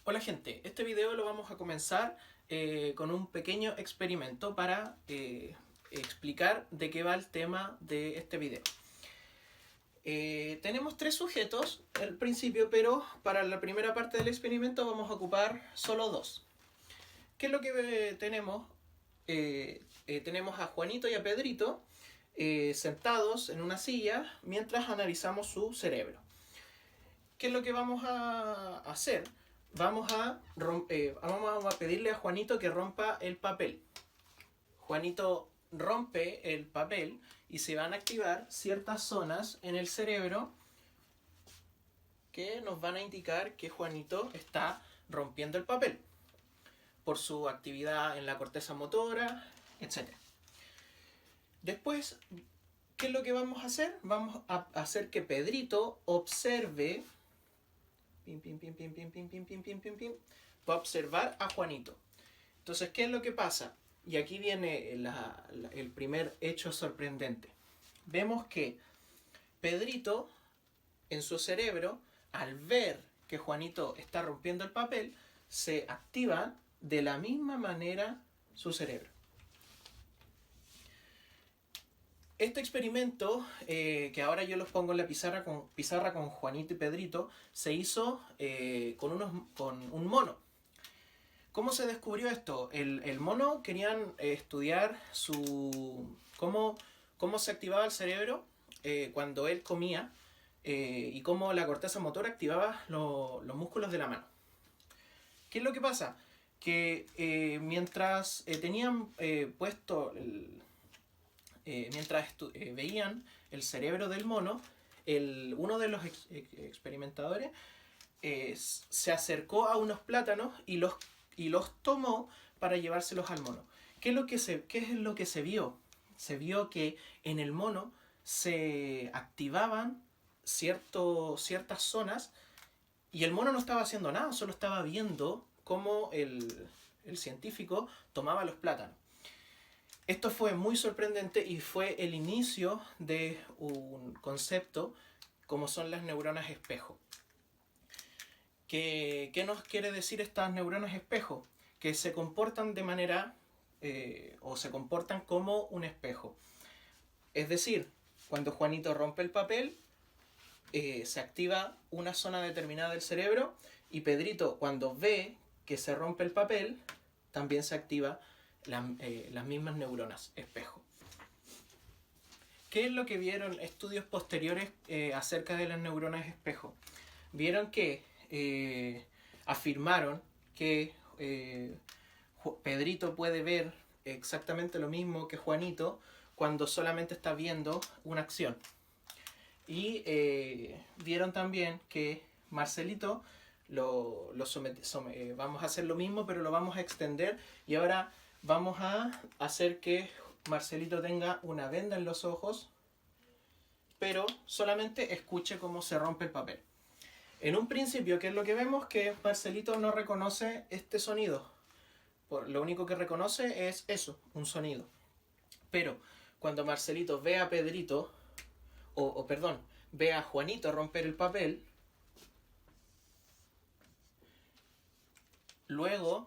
Hola gente, este video lo vamos a comenzar con un pequeño experimento para explicar de qué va el tema de este video. Tenemos tres sujetos al principio, pero para la primera parte del experimento vamos a ocupar solo dos. ¿Qué es lo que tenemos? Tenemos a Juanito y a Pedrito sentados en una silla mientras analizamos su cerebro. ¿Qué es lo que vamos a hacer? Vamos a pedirle a Juanito que rompa el papel. Juanito rompe el papel y se van a activar ciertas zonas en el cerebro que nos van a indicar que Juanito está rompiendo el papel por su actividad en la corteza motora, etc. Después, ¿qué es lo que vamos a hacer? Vamos a hacer que Pedrito observe. Va a observar a Juanito. Entonces, ¿qué es lo que pasa? Y aquí viene el primer hecho sorprendente. Vemos que Pedrito, en su cerebro, al ver que Juanito está rompiendo el papel, se activa de la misma manera su cerebro. Este experimento, que ahora yo los pongo en la pizarra con Juanito y Pedrito, se hizo con un mono. ¿Cómo se descubrió esto? El mono querían estudiar cómo se activaba el cerebro cuando él comía y cómo la corteza motora activaba los músculos de la mano. ¿Qué es lo que pasa? Que mientras tenían puesto mientras veían el cerebro del mono, uno de los experimentadores se acercó a unos plátanos y los tomó para llevárselos al mono. ¿Qué es lo que se vio? Se vio que en el mono se activaban ciertas zonas y el mono no estaba haciendo nada, solo estaba viendo cómo el científico tomaba los plátanos. Esto fue muy sorprendente y fue el inicio de un concepto como son las neuronas espejo. ¿Qué nos quiere decir estas neuronas espejo? Que se comportan de manera o se comportan como un espejo. Es decir, cuando Juanito rompe el papel, se activa una zona determinada del cerebro y Pedrito, cuando ve que se rompe el papel, también se activa las mismas neuronas espejo. ¿Qué es lo que vieron estudios posteriores acerca de las neuronas espejo? Vieron que afirmaron que Pedrito puede ver exactamente lo mismo que Juanito cuando solamente está viendo una acción. Y vieron también que Marcelito vamos a hacer lo mismo, pero lo vamos a extender y ahora vamos a hacer que Marcelito tenga una venda en los ojos, pero solamente escuche cómo se rompe el papel. En un principio, ¿qué es lo que vemos? Que Marcelito no reconoce este sonido. Lo único que reconoce es eso, un sonido. Pero cuando Marcelito ve a Pedrito, ve a Juanito romper el papel, luego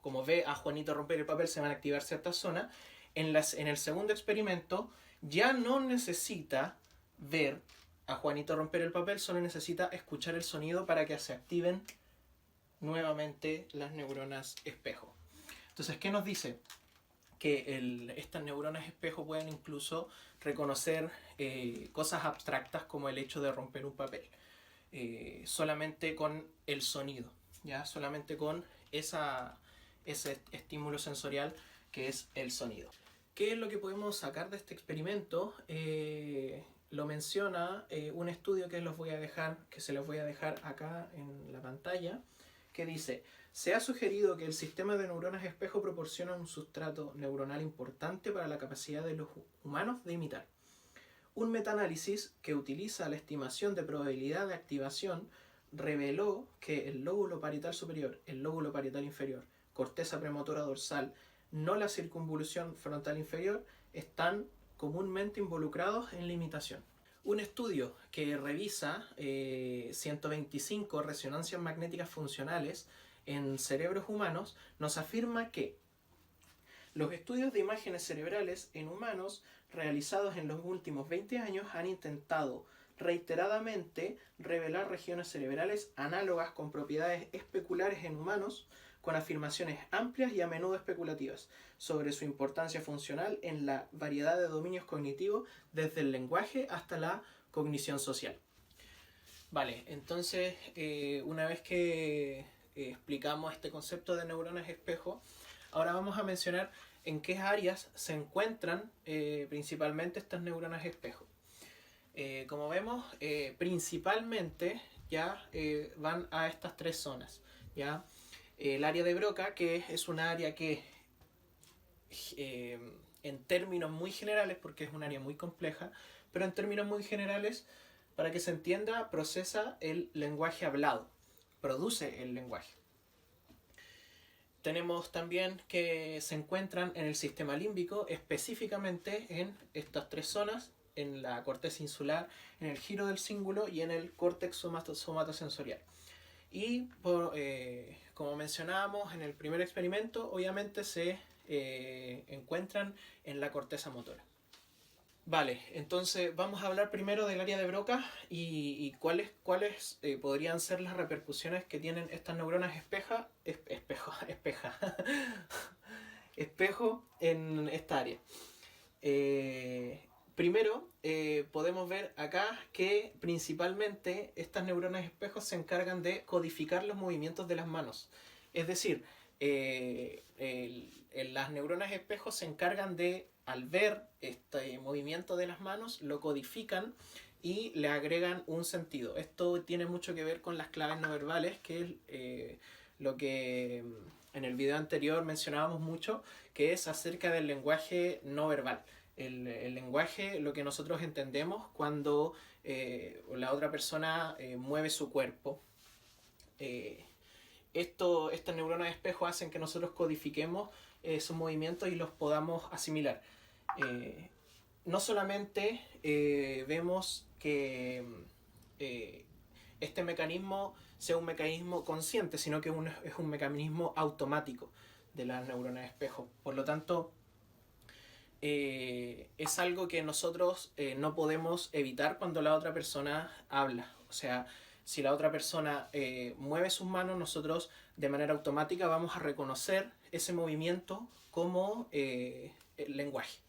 como ve a Juanito romper el papel, se van a activar ciertas zonas. En el segundo experimento ya no necesita ver a Juanito romper el papel, solo necesita escuchar el sonido para que se activen nuevamente las neuronas espejo. Entonces, ¿qué nos dice? Que estas neuronas espejo pueden incluso reconocer cosas abstractas como el hecho de romper un papel. Solamente con el sonido, ¿ya? Solamente con ese estímulo sensorial que es el sonido. ¿Qué es lo que podemos sacar de este experimento? Lo menciona un estudio que se los voy a dejar acá en la pantalla, que dice: se ha sugerido que el sistema de neuronas espejo proporciona un sustrato neuronal importante para la capacidad de los humanos de imitar. Un metaanálisis que utiliza la estimación de probabilidad de activación reveló que el lóbulo parietal superior, el lóbulo parietal inferior, corteza premotora dorsal, no la circunvolución frontal inferior, están comúnmente involucrados en la imitación. Un estudio que revisa 125 resonancias magnéticas funcionales en cerebros humanos nos afirma que los estudios de imágenes cerebrales en humanos realizados en los últimos 20 años han intentado reiteradamente revelar regiones cerebrales análogas con propiedades especulares en humanos, con afirmaciones amplias y a menudo especulativas sobre su importancia funcional en la variedad de dominios cognitivos, desde el lenguaje hasta la cognición social. Vale, entonces una vez que explicamos este concepto de neuronas espejo, ahora vamos a mencionar en qué áreas se encuentran principalmente estas neuronas espejo. Como vemos, principalmente ya van a estas tres zonas. ¿Ya? El área de Broca, que es un área que en términos muy generales, porque es un área muy compleja, pero en términos muy generales, para que se entienda, procesa el lenguaje hablado, produce el lenguaje. Tenemos también que se encuentran en el sistema límbico, específicamente en estas tres zonas, en la corteza insular, en el giro del cíngulo y en el córtex somatosensorial. Y como mencionábamos en el primer experimento, obviamente se encuentran en la corteza motora. Vale, entonces vamos a hablar primero del área de Broca y cuáles podrían ser las repercusiones que tienen estas neuronas espejo en esta área. Primero, podemos ver acá que principalmente estas neuronas espejos se encargan de codificar los movimientos de las manos. Es decir, las neuronas espejos se encargan de, al ver este movimiento de las manos, lo codifican y le agregan un sentido. Esto tiene mucho que ver con las claves no verbales, que es lo que en el video anterior mencionábamos mucho, que es acerca del lenguaje no verbal. El lenguaje, lo que nosotros entendemos cuando la otra persona mueve su cuerpo. Estas neuronas de espejo hacen que nosotros codifiquemos esos movimientos y los podamos asimilar. No solamente vemos que este mecanismo sea un mecanismo consciente, sino que es un mecanismo automático de las neuronas de espejo. Por lo tanto, es algo que nosotros no podemos evitar cuando la otra persona habla. O sea, si la otra persona mueve sus manos, nosotros de manera automática vamos a reconocer ese movimiento como el lenguaje.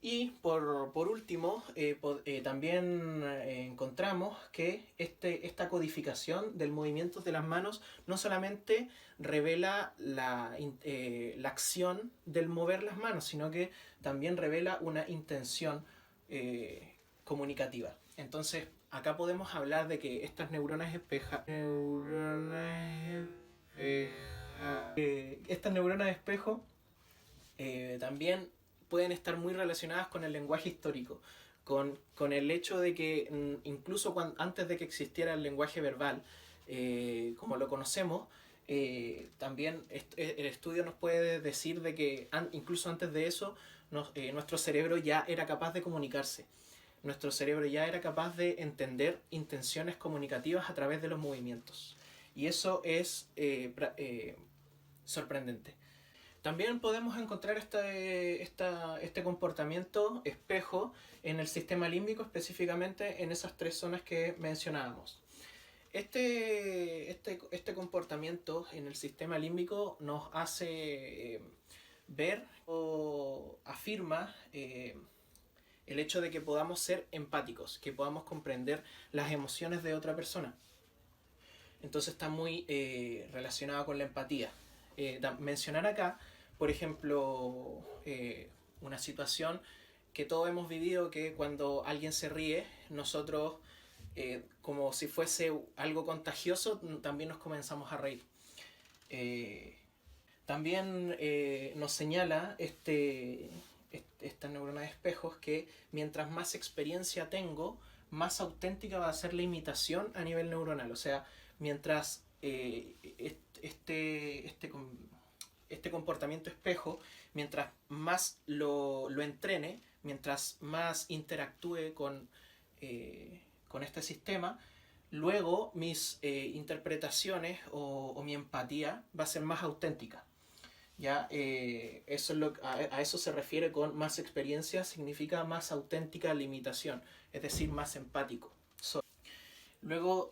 Y por último, también encontramos que esta codificación del movimiento de las manos no solamente revela la acción del mover las manos, sino que también revela una intención comunicativa. Entonces, acá podemos hablar de que estas neuronas espejo también pueden estar muy relacionadas con el lenguaje histórico, con el hecho de que incluso antes de que existiera el lenguaje verbal, como lo conocemos, también el estudio nos puede decir de que incluso antes de eso nuestro cerebro ya era capaz de comunicarse. Nuestro cerebro ya era capaz de entender intenciones comunicativas a través de los movimientos. Y eso es sorprendente. También podemos encontrar este comportamiento espejo en el sistema límbico, específicamente en esas tres zonas que mencionábamos. Este comportamiento en el sistema límbico nos hace ver o afirma el hecho de que podamos ser empáticos, que podamos comprender las emociones de otra persona. Entonces está muy relacionado con la empatía. Mencionar acá, por ejemplo, una situación que todos hemos vivido, que cuando alguien se ríe, nosotros, como si fuese algo contagioso, también nos comenzamos a reír. También nos señala esta neurona de espejos que mientras más experiencia tengo, más auténtica va a ser la imitación a nivel neuronal. O sea, mientras este comportamiento espejo, mientras más lo entrene, mientras más interactúe con con este sistema, luego mis interpretaciones o mi empatía va a ser más auténtica. ¿Ya? Eso es a eso se refiere con más experiencia, significa más auténtica limitación, es decir, más empático. Luego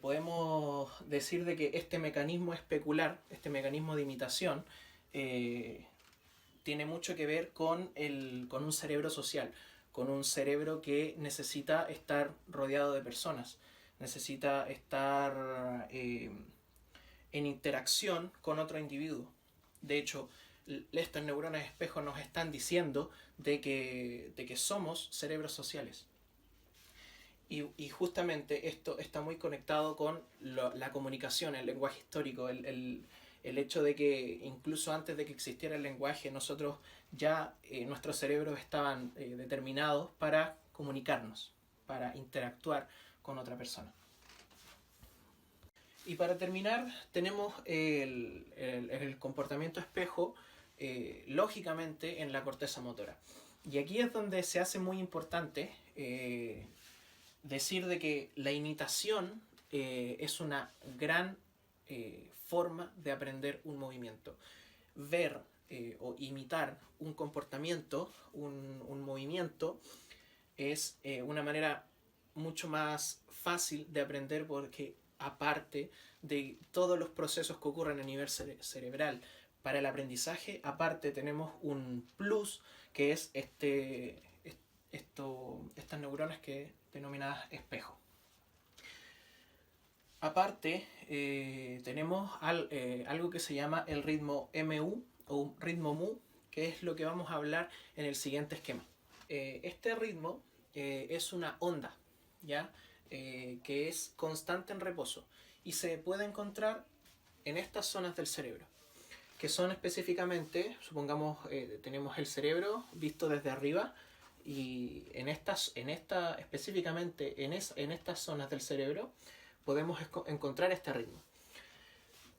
podemos decir de que este mecanismo especular, este mecanismo de imitación, tiene mucho que ver con un cerebro social, con un cerebro que necesita estar rodeado de personas, necesita estar en interacción con otro individuo. De hecho, estas neuronas espejo nos están diciendo de que somos cerebros sociales. Y justamente esto está muy conectado con la comunicación, el lenguaje histórico, el hecho de que incluso antes de que existiera el lenguaje, nosotros ya, nuestros cerebros estaban determinados para comunicarnos, para interactuar con otra persona. Y para terminar, tenemos el comportamiento espejo, lógicamente, en la corteza motora. Y aquí es donde se hace muy importante decir de que la imitación es una gran forma de aprender un movimiento. Ver o imitar un comportamiento, un movimiento, es una manera mucho más fácil de aprender porque aparte de todos los procesos que ocurren a nivel cerebral para el aprendizaje, aparte tenemos un plus que es estas neuronas que denominadas espejo. Aparte, tenemos algo que se llama el ritmo MU o ritmo MU, que es lo que vamos a hablar en el siguiente esquema. Este ritmo es una onda, ¿ya? Que es constante en reposo y se puede encontrar en estas zonas del cerebro, que son específicamente, supongamos, tenemos el cerebro visto desde arriba y específicamente en estas zonas del cerebro podemos encontrar este ritmo.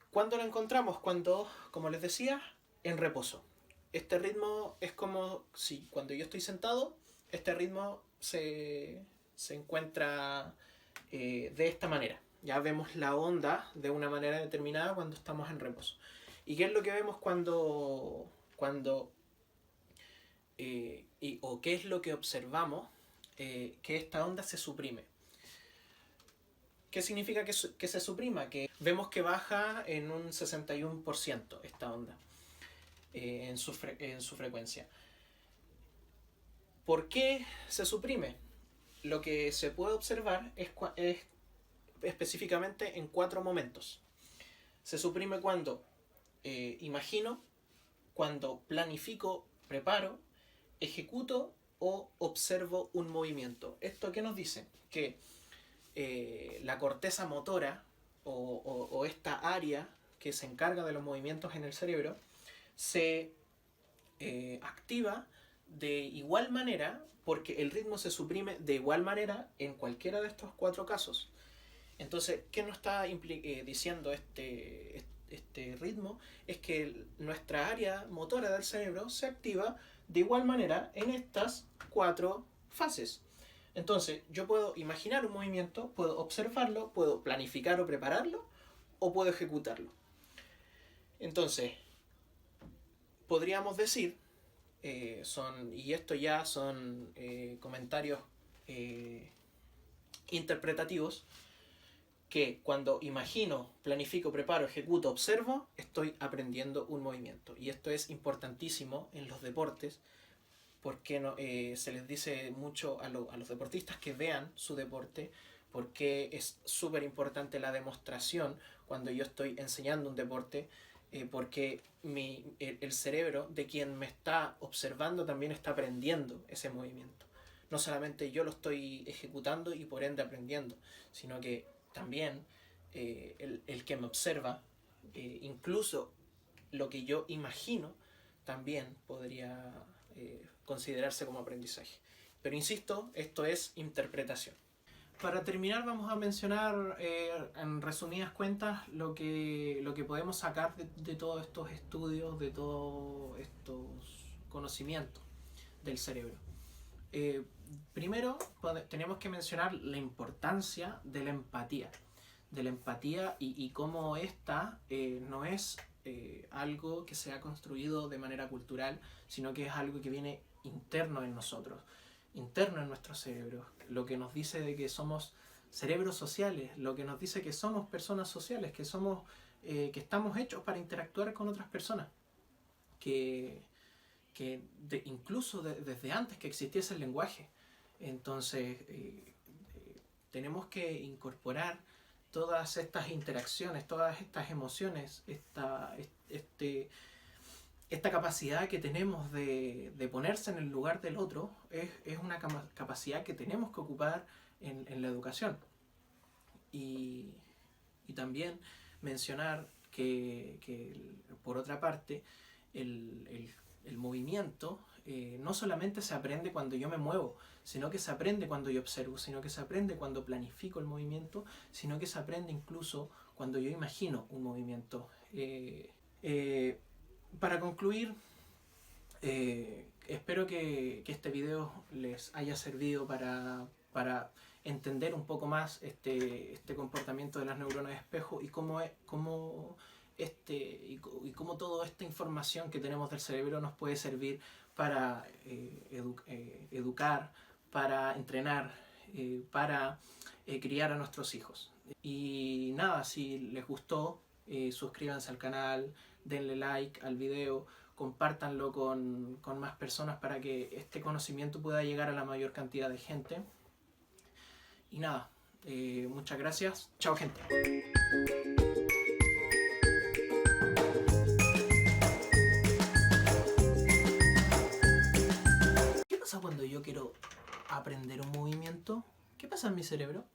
¿Cuándo lo encontramos? Cuando, como les decía, en reposo. Este ritmo es como si cuando yo estoy sentado, este ritmo se encuentra de esta manera. Ya vemos la onda de una manera determinada cuando estamos en reposo. ¿Y qué es lo que vemos cuando o qué es lo que observamos? Que esta onda se suprime. ¿Qué significa que se suprima? Que vemos que baja en un 61% esta onda en su frecuencia. ¿Por qué se suprime? Lo que se puede observar es específicamente en 4 momentos. Se suprime cuando imagino, cuando planifico, preparo, ejecuto o observo un movimiento. ¿Esto qué nos dice? Que la corteza motora o esta área que se encarga de los movimientos en el cerebro se activa de igual manera porque el ritmo se suprime de igual manera en cualquiera de estos 4 casos. Entonces, ¿qué nos está diciendo este ritmo? Es que nuestra área motora del cerebro se activa de igual manera en estas 4 fases. Entonces, yo puedo imaginar un movimiento, puedo observarlo, puedo planificar o prepararlo, o puedo ejecutarlo. Entonces, podríamos decir, y esto ya son comentarios interpretativos, que cuando imagino, planifico, preparo, ejecuto, observo, estoy aprendiendo un movimiento. Y esto es importantísimo en los deportes, porque se les dice mucho a los deportistas que vean su deporte, porque es súper importante la demostración cuando yo estoy enseñando un deporte, porque el cerebro de quien me está observando también está aprendiendo ese movimiento. No solamente yo lo estoy ejecutando y por ende aprendiendo, sino que también el que me observa, incluso lo que yo imagino, también podría considerarse como aprendizaje. Pero insisto, esto es interpretación. Para terminar vamos a mencionar en resumidas cuentas lo que podemos sacar de todos estos estudios, de todos estos conocimientos del cerebro. Primero tenemos que mencionar la importancia de la empatía y cómo esta no es algo que se ha construido de manera cultural, sino que es algo que viene interno en nosotros, interno en nuestros cerebros, lo que nos dice de que somos cerebros sociales, lo que nos dice que somos personas sociales, que somos que estamos hechos para interactuar con otras personas, que incluso desde antes que existiese el lenguaje. Entonces tenemos que incorporar todas estas interacciones, todas estas emociones, esta capacidad que tenemos de ponerse en el lugar del otro, es una capacidad que tenemos que ocupar en la educación. Y también mencionar que por otra parte, el movimiento no solamente se aprende cuando yo me muevo, sino que se aprende cuando yo observo, sino que se aprende cuando planifico el movimiento, sino que se aprende incluso cuando yo imagino un movimiento. Para concluir, espero que este video les haya servido para entender un poco más este comportamiento de las neuronas de espejo y cómo toda esta información que tenemos del cerebro nos puede servir para educar, para entrenar, para criar a nuestros hijos. Y nada, si les gustó, suscríbanse al canal, denle like al video, compártanlo con más personas para que este conocimiento pueda llegar a la mayor cantidad de gente. Y nada, muchas gracias. Chao, gente. ¿Qué pasa cuando yo quiero aprender un movimiento? ¿Qué pasa en mi cerebro?